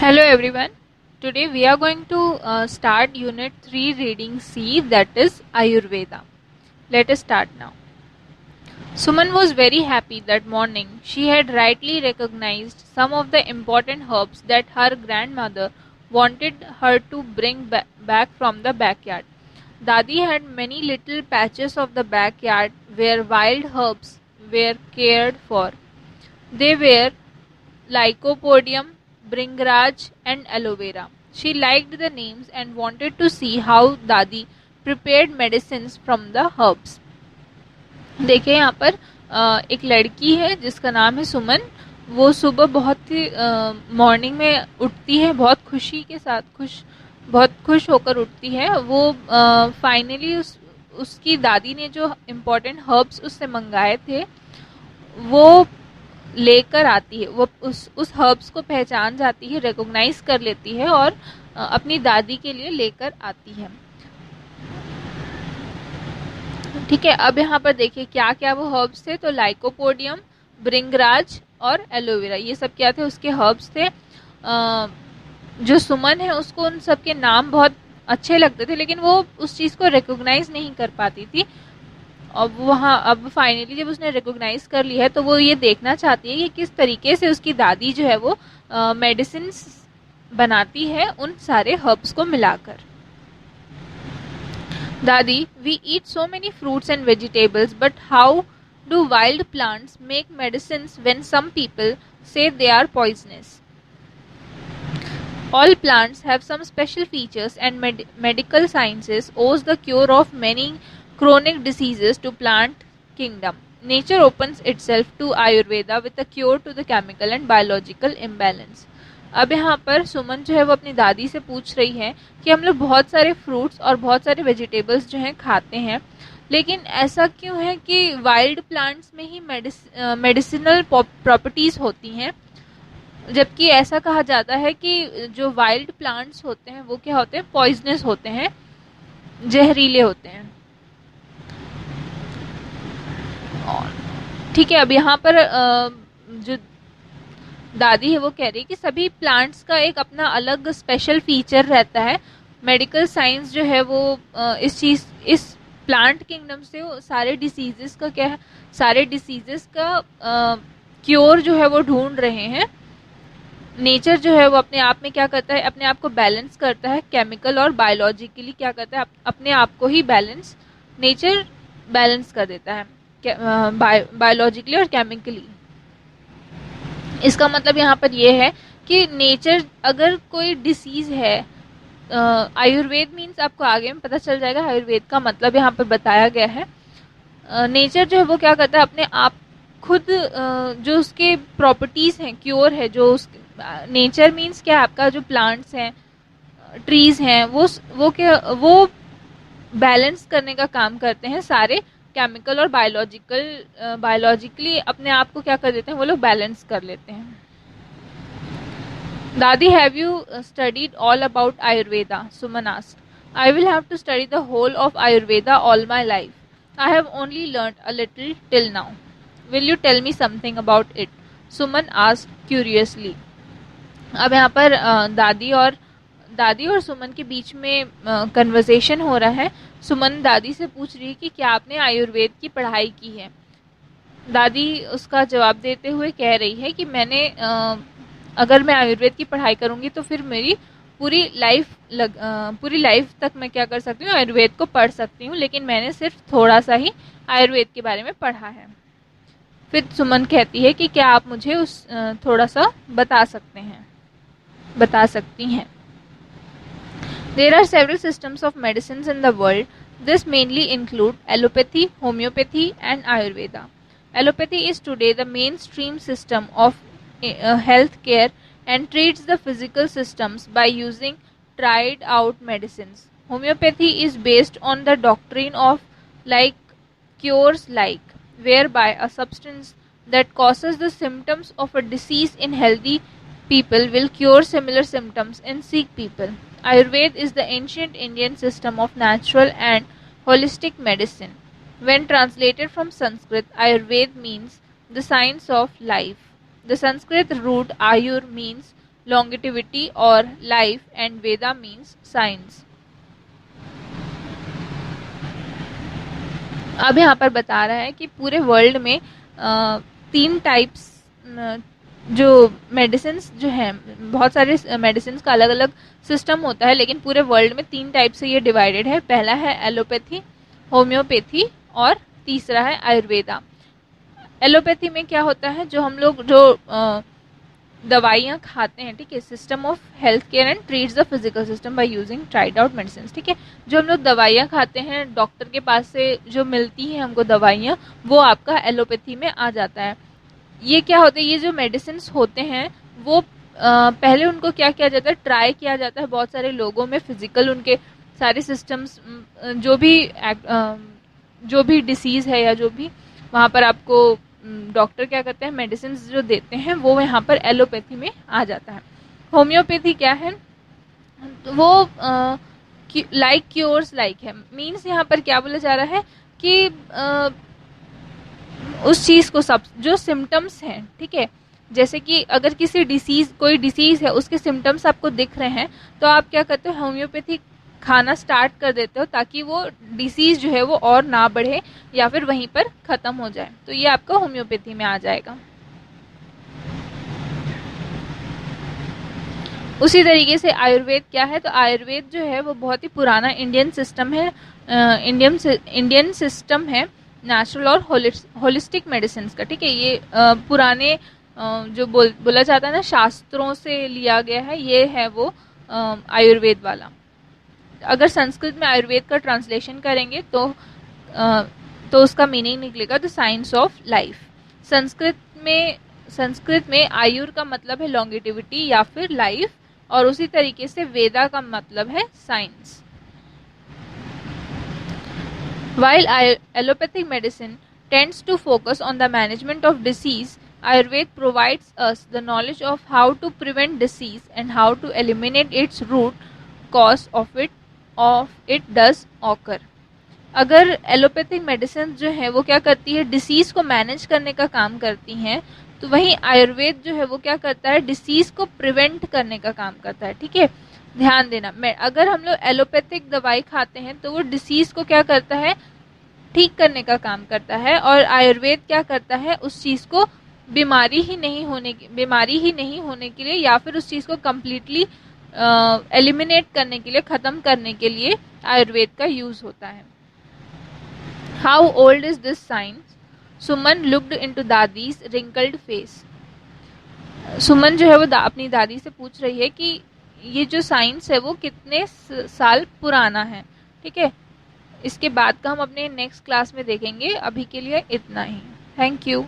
Hello everyone. Today we are going to start Unit 3 Reading C, that is Ayurveda. Let us start now. Suman was very happy that morning. She had rightly recognized some of the important herbs that her grandmother wanted her to bring back from the backyard. Dadi had many little patches of the backyard where wild herbs were cared for. They were Lycopodium, Bringraj, and aloe vera. She liked the names and wanted to see how Dadi prepared medicines from the herbs. देखिए यहाँ पर एक लड़की है जिसका नाम है सुमन. वो सुबह बहुत ही मॉर्निंग में उठती है, बहुत खुशी के साथ बहुत खुश होकर उठती है. वो फाइनली उसकी दादी ने जो इम्पोर्टेंट हर्ब्स उससे मंगाए थे वो लेकर आती है. वो उस हर्ब्स को पहचान जाती है, रिकॉग्नाइज कर लेती है और अपनी दादी के लिए लेकर आती है. ठीक है, अब यहाँ पर देखिए क्या क्या वो हर्ब्स थे. तो लाइकोपोडियम, ब्रिंगराज और एलोवेरा, ये सब क्या थे, उसके हर्ब्स थे. जो सुमन है उसको उन सब के नाम बहुत अच्छे लगते थे, लेकिन वो उस चीज़ को रिकॉग्नाइज नहीं कर पाती थी. अब फाइनली जब उसने रिकॉग्नाइज कर ली है तो वो ये देखना चाहती है कि किस तरीके से उसकी दादी जो है वो मेडिसिन बनाती है उन सारे हर्ब्स को मिलाकर. Dadi, we eat so many fruits and vegetables, but how do wild plants make medicine when some people say they are poisonous? All plants have some special features, and medical sciences owes the cure of many chronic diseases to plant kingdom. Nature opens itself to Ayurveda with a cure to the chemical and biological imbalance. अब यहाँ पर सुमन जो है वो अपनी दादी से पूछ रही है कि हम लोग बहुत सारे फ्रूट्स और बहुत सारे वेजिटेबल्स जो हैं खाते हैं, लेकिन ऐसा क्यों है कि वाइल्ड प्लांट्स में ही मेडिसिनल प्रॉपर्टीज़ होती हैं, जबकि ऐसा कहा जाता है कि जो वाइल्ड प्लांट्स होते हैं वो क्या होते हैं, पॉइजनस होते हैं, जहरीले होते हैं. ठीक है, अब यहाँ पर जो दादी है वो कह रही है कि सभी प्लांट्स का एक अपना अलग स्पेशल फीचर रहता है. मेडिकल साइंस जो है वो इस प्लांट किंगडम से सारे डिसीजेस का क्या है, सारे डिसीजेस का क्योर जो है वो ढूंढ रहे हैं. नेचर जो है वो अपने आप में क्या करता है, अपने आप को बैलेंस करता है. केमिकल और बायोलॉजिकली क्या करता है, अपने आप को ही नेचर बैलेंस कर देता है बायोलॉजिकली और केमिकली. इसका मतलब यहाँ पर ये है कि नेचर, अगर कोई डिसीज है, आयुर्वेद मीन्स आपको आगे में पता चल जाएगा आयुर्वेद का मतलब यहाँ पर बताया गया है. नेचर जो है वो क्या करता है, अपने आप खुद जो उसके प्रॉपर्टीज़ हैं, क्योर है, जो नेचर मीन्स क्या, आपका जो प्लांट्स हैं, ट्रीज हैं, वो बैलेंस करने का काम करते हैं. सारे केमिकल और बायोलॉजिकली अपने आप को क्या कर देते हैं, वो लोग बैलेंस कर लेते हैं. दादी, have you studied all about Ayurveda? Suman asked. I will have to study the whole of Ayurveda all my life. I have only learnt a little till now. Will you tell me something about it? Suman asked curiously. अब यहाँ पर दादी और सुमन के बीच में conversation हो रहा है. सुमन दादी से पूछ रही है कि क्या आपने आयुर्वेद की पढ़ाई की है. दादी उसका जवाब देते हुए कह रही है कि मैंने अगर मैं आयुर्वेद की पढ़ाई करूँगी तो फिर मेरी पूरी लाइफ तक मैं क्या कर सकती हूँ, आयुर्वेद को पढ़ सकती हूँ, लेकिन मैंने सिर्फ थोड़ा सा ही आयुर्वेद के बारे में पढ़ा है. फिर सुमन कहती है कि क्या आप मुझे थोड़ा सा बता सकती हैं. There are several systems of medicines in the world. This mainly include allopathy, homeopathy, and Ayurveda. Allopathy is today the mainstream system of health care and treats the physical systems by using tried out medicines. Homeopathy is based on the doctrine of cures like, whereby a substance that causes the symptoms of a disease in healthy people will cure similar symptoms in sick people. Ayurveda is the ancient Indian system of natural and holistic medicine. When translated from Sanskrit, Ayurveda means the science of life. The Sanskrit root Ayur means longevity or life, and Veda means science. अब यहाँ पर बता रहा है कि पूरे world में 3 types जो मेडिसिन जो हैं, बहुत सारे मेडिसिन का अलग अलग सिस्टम होता है, लेकिन पूरे वर्ल्ड में 3 टाइप से ये डिवाइडेड है. पहला है एलोपैथी, होम्योपैथी और तीसरा है आयुर्वेदा. एलोपैथी में क्या होता है, जो हम लोग जो दवाइयाँ खाते हैं, ठीक है, system of health care and treats the physical system by using tried out medicine. ठीक है, जो हम लोग दवाइयाँ खाते हैं डॉक्टर के पास से जो मिलती हैं हमको दवाइयाँ, वो आपका एलोपैथी में आ जाता है. ये क्या होता है, ये जो मेडिसिन होते हैं वो पहले उनको क्या किया जाता है, ट्राई किया जाता है बहुत सारे लोगों में, फिजिकल उनके सारे सिस्टम्स, जो भी डिसीज़ है या जो भी वहाँ पर आपको डॉक्टर क्या करते हैं, मेडिसिन जो देते हैं वो यहाँ पर एलोपैथी में आ जाता है. होम्योपैथी क्या है, तो वो लाइक क्योर्स लाइक है. मीन्स यहाँ पर क्या बोला जा रहा है कि उस चीज़ को सब जो सिम्टम्स हैं, ठीक है, जैसे कि अगर किसी डिसीज़, कोई डिसीज़ है, उसके सिम्टम्स आपको दिख रहे हैं, तो आप क्या करते हो, होम्योपैथी खाना स्टार्ट कर देते हो ताकि वो डिसीज़ जो है वो और ना बढ़े या फिर वहीं पर ख़त्म हो जाए. तो ये आपका होम्योपैथी में आ जाएगा. उसी तरीके से आयुर्वेद क्या है, तो आयुर्वेद जो है वो बहुत ही पुराना इंडियन सिस्टम है, इंडियन सिस्टम है नेचुरल और होलिस्टिक मेडिसिन का. ठीक है, ये पुराने जो बोला जाता है ना, शास्त्रों से लिया गया है, ये है वो आयुर्वेद वाला. अगर संस्कृत में आयुर्वेद का ट्रांसलेशन करेंगे तो उसका मीनिंग निकलेगा the science of life. Sanskrit में आयुर का मतलब है लॉन्गेटिविटी या फिर लाइफ, और उसी तरीके से वेदा का मतलब है science. While allopathic medicine tends to focus on the management of disease, Ayurveda provides us the knowledge of how to prevent disease and how to eliminate its root cause of it does occur. अगर allopathic medicine जो है वो क्या करती है, disease को manage करने का काम करती हैं, तो वहीं आयुर्वेद जो है वो क्या करता है, डिसीज़ को प्रिवेंट करने का काम करता है. ठीक है, ध्यान देना. अगर हम लोग एलोपैथिक दवाई खाते हैं तो वो डिसीज़ को क्या करता है, ठीक करने का काम करता है, और आयुर्वेद क्या करता है, उस चीज़ को बीमारी ही नहीं होने के लिए या फिर उस चीज़ को कम्प्लीटली एलिमिनेट करने के लिए, ख़त्म करने के लिए आयुर्वेद का यूज़ होता है. How old is this science? Suman looked into Dadi's wrinkled face. Suman जो है वो अपनी दादी से पूछ रही है कि ये जो साइंस है वो कितने साल पुराना है. ठीक है, इसके बाद का हम अपने नेक्स्ट क्लास में देखेंगे. अभी के लिए इतना ही. Thank you.